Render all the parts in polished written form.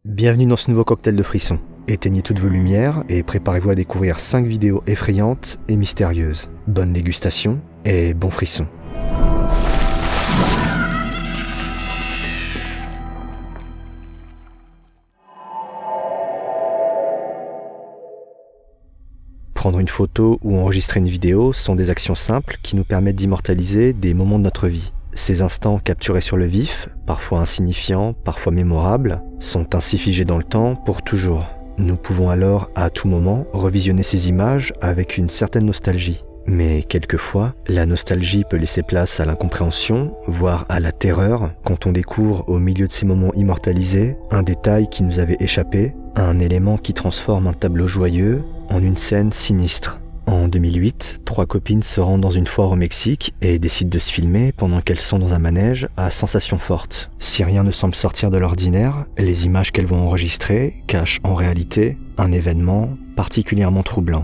Bienvenue dans ce nouveau cocktail de frissons. Éteignez toutes vos lumières et préparez-vous à découvrir 5 vidéos effrayantes et mystérieuses. Bonne dégustation et bon frisson. Prendre une photo ou enregistrer une vidéo sont des actions simples qui nous permettent d'immortaliser des moments de notre vie. Ces instants capturés sur le vif, parfois insignifiants, parfois mémorables, sont ainsi figés dans le temps pour toujours. Nous pouvons alors, à tout moment, revisionner ces images avec une certaine nostalgie. Mais quelquefois, la nostalgie peut laisser place à l'incompréhension, voire à la terreur, quand on découvre au milieu de ces moments immortalisés un détail qui nous avait échappé, un élément qui transforme un tableau joyeux en une scène sinistre. En 2008, 3 copines se rendent dans une foire au Mexique et décident de se filmer pendant qu'elles sont dans un manège à sensations fortes. Si rien ne semble sortir de l'ordinaire, les images qu'elles vont enregistrer cachent en réalité un événement particulièrement troublant.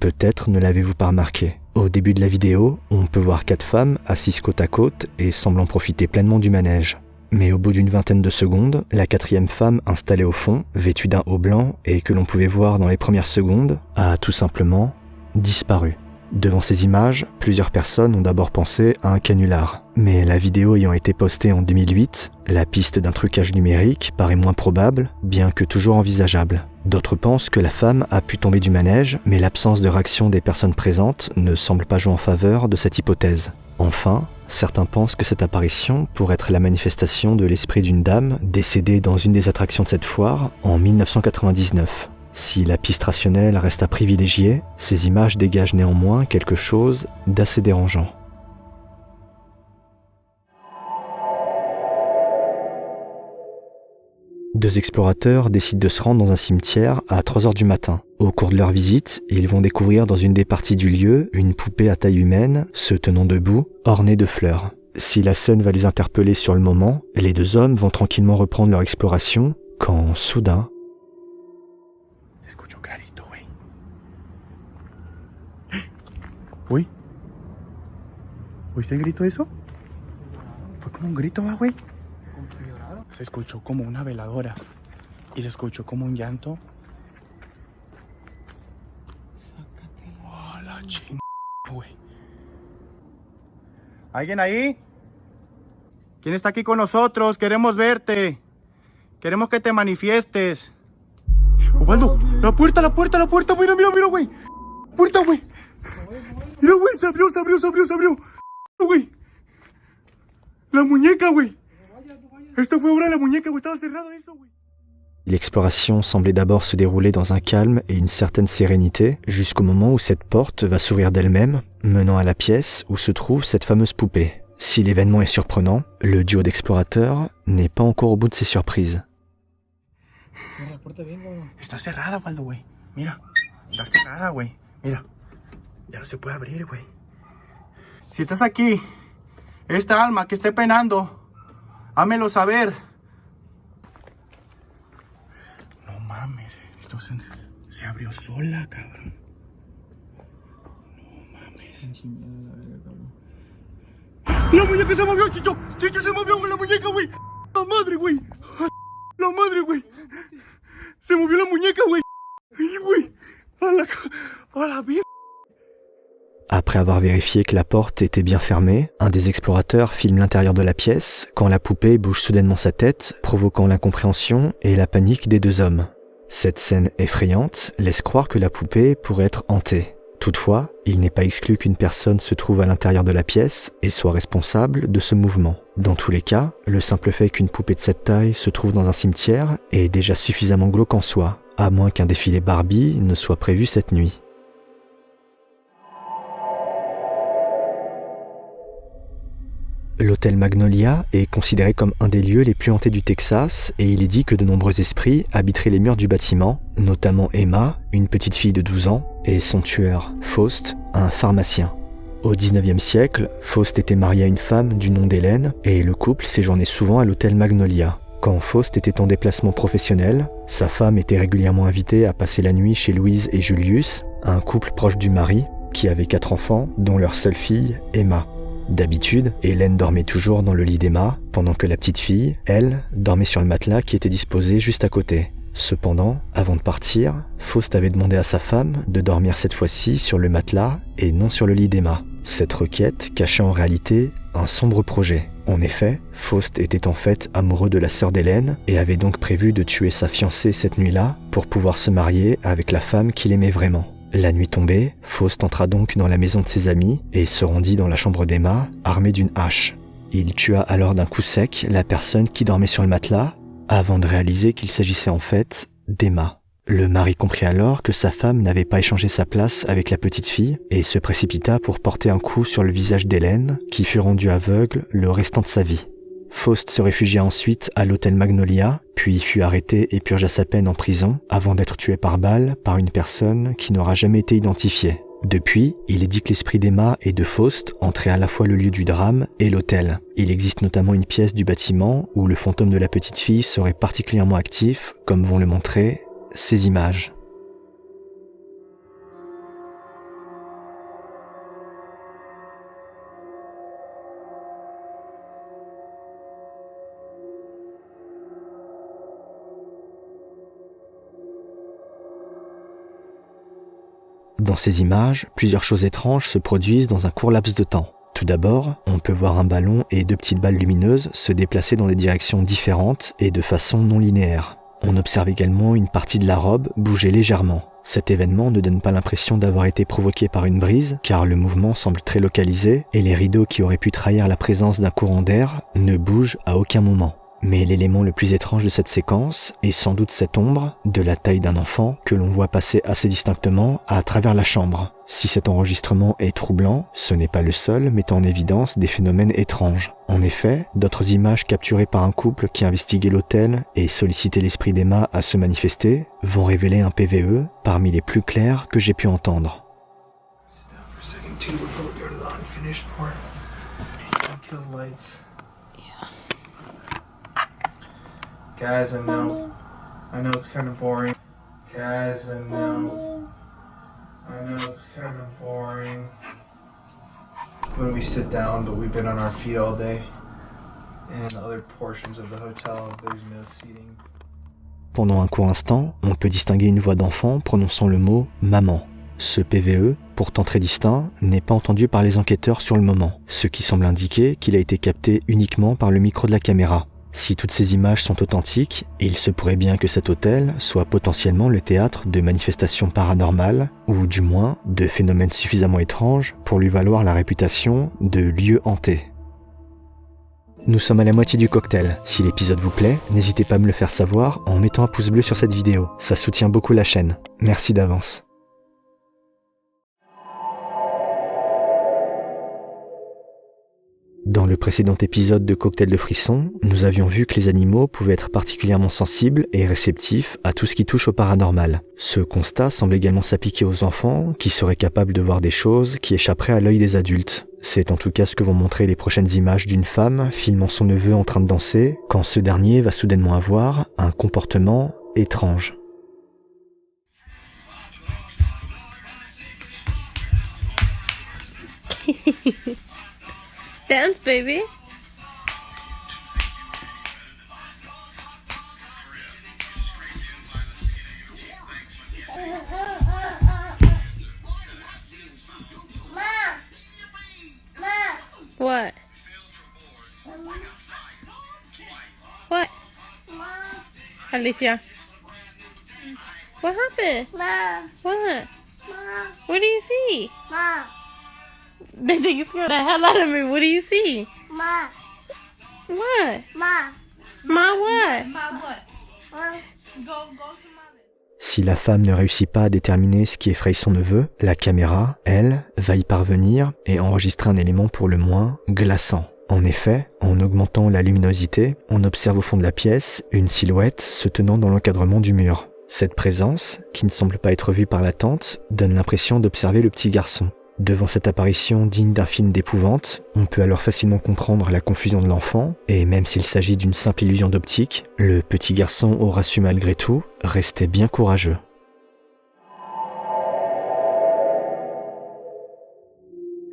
Peut-être ne l'avez-vous pas remarqué. Au début de la vidéo, on peut voir 4 femmes assises côte à côte et semblant profiter pleinement du manège. Mais au bout d'une vingtaine de secondes, la 4e femme installée au fond, vêtue d'un haut blanc et que l'on pouvait voir dans les premières secondes, a tout simplement disparu. Devant ces images, plusieurs personnes ont d'abord pensé à un canular. Mais la vidéo ayant été postée en 2008, la piste d'un trucage numérique paraît moins probable, bien que toujours envisageable. D'autres pensent que la femme a pu tomber du manège, mais l'absence de réaction des personnes présentes ne semble pas jouer en faveur de cette hypothèse. Enfin, certains pensent que cette apparition pourrait être la manifestation de l'esprit d'une dame décédée dans une des attractions de cette foire en 1999. Si la piste rationnelle reste à privilégier, ces images dégagent néanmoins quelque chose d'assez dérangeant. Deux explorateurs décident de se rendre dans un cimetière à 3h du matin. Au cours de leur visite, ils vont découvrir dans une des parties du lieu une poupée à taille humaine, se tenant debout, ornée de fleurs. Si la scène va les interpeller sur le moment, les 2 hommes vont tranquillement reprendre leur exploration, quand soudain... Uy. ¿Oíste el grito eso? Fue como un grito, ¿va, güey? Se escuchó como una veladora. Y se escuchó como un llanto. Oh, la chingada, güey. ¿Alguien ahí? ¿Quién está aquí con nosotros? Queremos verte. Queremos que te manifiestes. Osvaldo, la puerta, mira, güey. Puerta, güey. Mira, güey, se abrió. Güey. La muñeca, güey. Esto fue obra de la muñeca, güey. Estaba cerrado eso, güey. L'exploration semblait d'abord se dérouler dans un calme et une certaine sérénité, jusqu'au moment où cette porte va s'ouvrir d'elle-même, menant à la pièce où se trouve cette fameuse poupée. Si l'événement est surprenant, le duo d'explorateurs n'est pas encore au bout de ses surprises. Está cerrada, Osvaldo, güey. Mira, está cerrada, güey. Mira. Ya no se puede abrir, güey. Si estás aquí, esta alma que esté penando, hámelo saber. No mames, esto se abrió sola, cabrón. No mames. La muñeca se movió, Chicho. Chicho se movió, güey, la muñeca, güey. La madre, güey. La madre, güey. Se movió la muñeca, güey. Ay, güey. A la mierda. Après avoir vérifié que la porte était bien fermée, un des explorateurs filme l'intérieur de la pièce quand la poupée bouge soudainement sa tête, provoquant l'incompréhension et la panique des 2 hommes. Cette scène effrayante laisse croire que la poupée pourrait être hantée. Toutefois, il n'est pas exclu qu'une personne se trouve à l'intérieur de la pièce et soit responsable de ce mouvement. Dans tous les cas, le simple fait qu'une poupée de cette taille se trouve dans un cimetière est déjà suffisamment glauque en soi, à moins qu'un défilé Barbie ne soit prévu cette nuit. L'hôtel Magnolia est considéré comme un des lieux les plus hantés du Texas et il est dit que de nombreux esprits habiteraient les murs du bâtiment, notamment Emma, une petite fille de 12 ans, et son tueur, Faust, un pharmacien. Au XIXe siècle, Faust était marié à une femme du nom d'Hélène et le couple séjournait souvent à l'hôtel Magnolia. Quand Faust était en déplacement professionnel, sa femme était régulièrement invitée à passer la nuit chez Louise et Julius, un couple proche du mari, qui avait 4 enfants, dont leur seule fille, Emma. D'habitude, Hélène dormait toujours dans le lit d'Emma, pendant que la petite fille, elle, dormait sur le matelas qui était disposé juste à côté. Cependant, avant de partir, Faust avait demandé à sa femme de dormir cette fois-ci sur le matelas et non sur le lit d'Emma. Cette requête cachait en réalité un sombre projet. En effet, Faust était en fait amoureux de la sœur d'Hélène et avait donc prévu de tuer sa fiancée cette nuit-là pour pouvoir se marier avec la femme qu'il aimait vraiment. La nuit tombée, Faust entra donc dans la maison de ses amis et se rendit dans la chambre d'Emma, armé d'une hache. Il tua alors d'un coup sec la personne qui dormait sur le matelas, avant de réaliser qu'il s'agissait en fait d'Emma. Le mari comprit alors que sa femme n'avait pas échangé sa place avec la petite fille et se précipita pour porter un coup sur le visage d'Hélène, qui fut rendue aveugle le restant de sa vie. Faust se réfugia ensuite à l'hôtel Magnolia, puis fut arrêté et purgea sa peine en prison, avant d'être tué par balle par une personne qui n'aura jamais été identifiée. Depuis, il est dit que l'esprit d'Emma et de Faust entrait à la fois le lieu du drame et l'hôtel. Il existe notamment une pièce du bâtiment où le fantôme de la petite fille serait particulièrement actif, comme vont le montrer ces images. Dans ces images, plusieurs choses étranges se produisent dans un court laps de temps. Tout d'abord, on peut voir un ballon et 2 petites balles lumineuses se déplacer dans des directions différentes et de façon non linéaire. On observe également une partie de la robe bouger légèrement. Cet événement ne donne pas l'impression d'avoir été provoqué par une brise, car le mouvement semble très localisé et les rideaux qui auraient pu trahir la présence d'un courant d'air ne bougent à aucun moment. Mais l'élément le plus étrange de cette séquence est sans doute cette ombre, de la taille d'un enfant, que l'on voit passer assez distinctement à travers la chambre. Si cet enregistrement est troublant, ce n'est pas le seul mettant en évidence des phénomènes étranges. En effet, d'autres images capturées par un couple qui investiguait l'hôtel et sollicitait l'esprit d'Emma à se manifester vont révéler un PVE parmi les plus clairs que j'ai pu entendre. Guys, I know it's kind of boring. Guys, I know it's kind of boring when we sit down, but we've been on our feet all day. And in other portions of the hotel, there's no seating. Pendant un court instant, on peut distinguer une voix d'enfant prononçant le mot « maman ». Ce PVE, pourtant très distinct, n'est pas entendu par les enquêteurs sur le moment, ce qui semble indiquer qu'il a été capté uniquement par le micro de la caméra. Si toutes ces images sont authentiques, il se pourrait bien que cet hôtel soit potentiellement le théâtre de manifestations paranormales, ou du moins de phénomènes suffisamment étranges pour lui valoir la réputation de lieu hanté. Nous sommes à la moitié du cocktail. Si l'épisode vous plaît, n'hésitez pas à me le faire savoir en mettant un pouce bleu sur cette vidéo. Ça soutient beaucoup la chaîne. Merci d'avance. Dans le précédent épisode de Cocktail de frissons, nous avions vu que les animaux pouvaient être particulièrement sensibles et réceptifs à tout ce qui touche au paranormal. Ce constat semble également s'appliquer aux enfants, qui seraient capables de voir des choses qui échapperaient à l'œil des adultes. C'est en tout cas ce que vont montrer les prochaines images d'une femme filmant son neveu en train de danser, quand ce dernier va soudainement avoir un comportement étrange. Dance, baby. What? What? Alicia. What happened? What? What do you see? They think you scared the hell out of me. What do you see? Ma. What? Ma. Ma what? Ma what? Go to mother. Si la femme ne réussit pas à déterminer ce qui effraie son neveu, la caméra, elle, va y parvenir et enregistrer un élément pour le moins glaçant. En effet, en augmentant la luminosité, on observe au fond de la pièce une silhouette se tenant dans l'encadrement du mur. Cette présence, qui ne semble pas être vue par la tante, donne l'impression d'observer le petit garçon. Devant cette apparition digne d'un film d'épouvante, on peut alors facilement comprendre la confusion de l'enfant, et même s'il s'agit d'une simple illusion d'optique, le petit garçon aura su malgré tout rester bien courageux.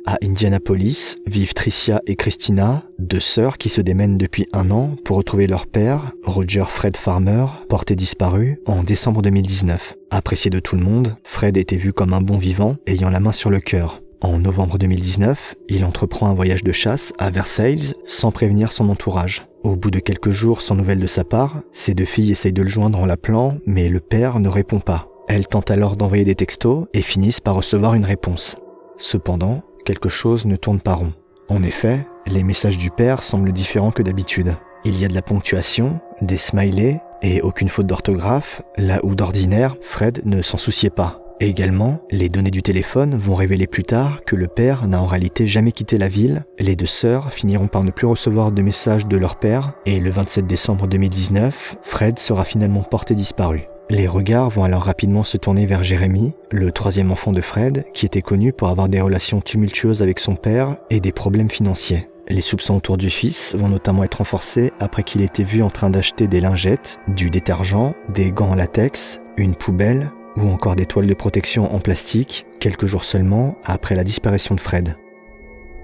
À Indianapolis, vivent Tricia et Christina, deux sœurs qui se démènent depuis 1 an pour retrouver leur père, Roger Fred Farmer, porté disparu en décembre 2019. Apprécié de tout le monde, Fred était vu comme un bon vivant, ayant la main sur le cœur. En novembre 2019, il entreprend un voyage de chasse à Versailles sans prévenir son entourage. Au bout de quelques jours sans nouvelles de sa part, ses 2 filles essayent de le joindre en l'appelant, mais le père ne répond pas. Elles tentent alors d'envoyer des textos et finissent par recevoir une réponse. Cependant, quelque chose ne tourne pas rond. En effet, les messages du père semblent différents que d'habitude. Il y a de la ponctuation, des smileys et aucune faute d'orthographe, là où d'ordinaire, Fred ne s'en souciait pas. Et également, les données du téléphone vont révéler plus tard que le père n'a en réalité jamais quitté la ville. Les 2 sœurs finiront par ne plus recevoir de messages de leur père et le 27 décembre 2019, Fred sera finalement porté disparu. Les regards vont alors rapidement se tourner vers Jérémy, le 3e enfant de Fred, qui était connu pour avoir des relations tumultueuses avec son père et des problèmes financiers. Les soupçons autour du fils vont notamment être renforcés après qu'il ait été vu en train d'acheter des lingettes, du détergent, des gants en latex, une poubelle ou encore des toiles de protection en plastique, quelques jours seulement après la disparition de Fred.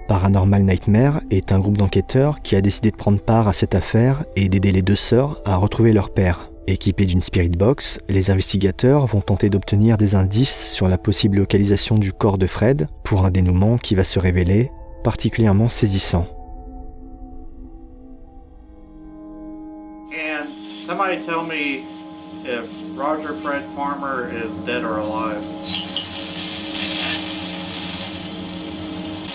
Paranormal Nightmare est un groupe d'enquêteurs qui a décidé de prendre part à cette affaire et d'aider les 2 sœurs à retrouver leur père. Équipés d'une spirit box, les investigateurs vont tenter d'obtenir des indices sur la possible localisation du corps de Fred pour un dénouement qui va se révéler particulièrement saisissant. Can somebody tell me if Roger Fred Farmer is dead or alive?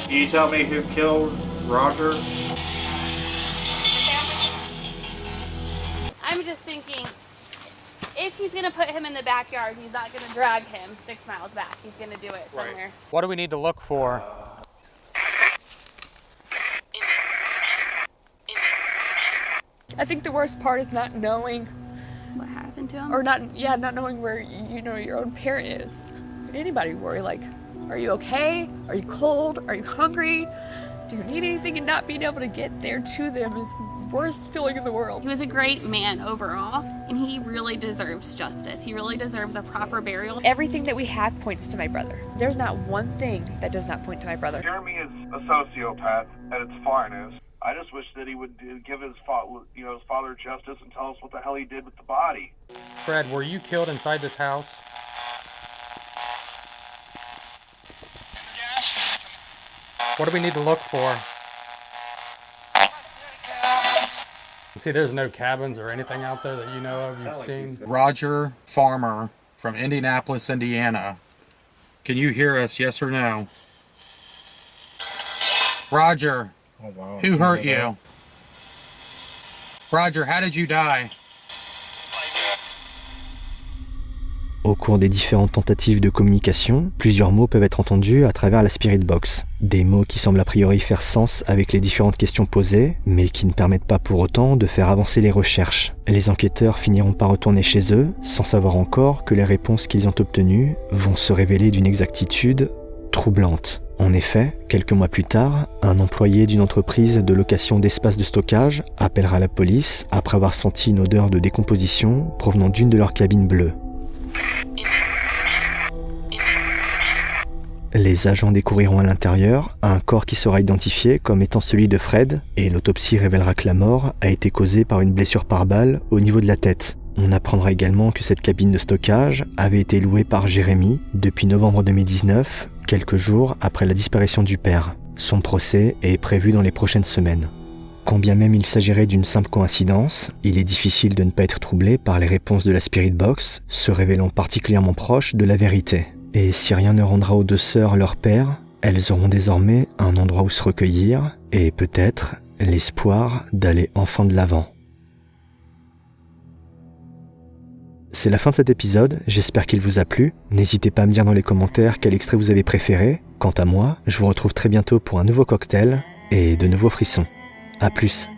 Can you tell me who killed Roger? I'm just thinking, if he's gonna put him in the backyard, he's not gonna drag him 6 miles back. He's gonna do it somewhere. What do we need to look for? I think the worst part is not knowing, What happened to him? or not knowing where your own parent is. Did anybody worry, like, are you okay? Are you cold? Are you hungry? Do you need anything? And not being able to get there to them is the worst feeling in the world. He was a great man overall, and he really deserves justice. He really deserves a proper burial. Everything that we have points to my brother. There's not one thing that does not point to my brother. Jeremy is a sociopath at its finest. I just wish that he would give his father justice and tell us what the hell he did with the body. Fred, were you killed inside this house? What do we need to look for? See, there's no cabins or anything out there that you know of, you've seen? Roger Farmer from Indianapolis, Indiana. Can you hear us, yes or no? Roger, who hurt you? Roger, how did you die? Au cours des différentes tentatives de communication, plusieurs mots peuvent être entendus à travers la Spirit Box. Des mots qui semblent a priori faire sens avec les différentes questions posées, mais qui ne permettent pas pour autant de faire avancer les recherches. Les enquêteurs finiront par retourner chez eux, sans savoir encore que les réponses qu'ils ont obtenues vont se révéler d'une exactitude troublante. En effet, quelques mois plus tard, un employé d'une entreprise de location d'espace de stockage appellera la police après avoir senti une odeur de décomposition provenant d'une de leurs cabines bleues. Les agents découvriront à l'intérieur un corps qui sera identifié comme étant celui de Fred, et l'autopsie révélera que la mort a été causée par une blessure par balle au niveau de la tête. On apprendra également que cette cabine de stockage avait été louée par Jérémy depuis novembre 2019, quelques jours après la disparition du père. Son procès est prévu dans les prochaines semaines. Quand bien même il s'agirait d'une simple coïncidence, il est difficile de ne pas être troublé par les réponses de la Spirit Box, se révélant particulièrement proches de la vérité. Et si rien ne rendra aux 2 sœurs leur père, elles auront désormais un endroit où se recueillir et peut-être l'espoir d'aller enfin de l'avant. C'est la fin de cet épisode, j'espère qu'il vous a plu. N'hésitez pas à me dire dans les commentaires quel extrait vous avez préféré. Quant à moi, je vous retrouve très bientôt pour un nouveau cocktail et de nouveaux frissons. À plus.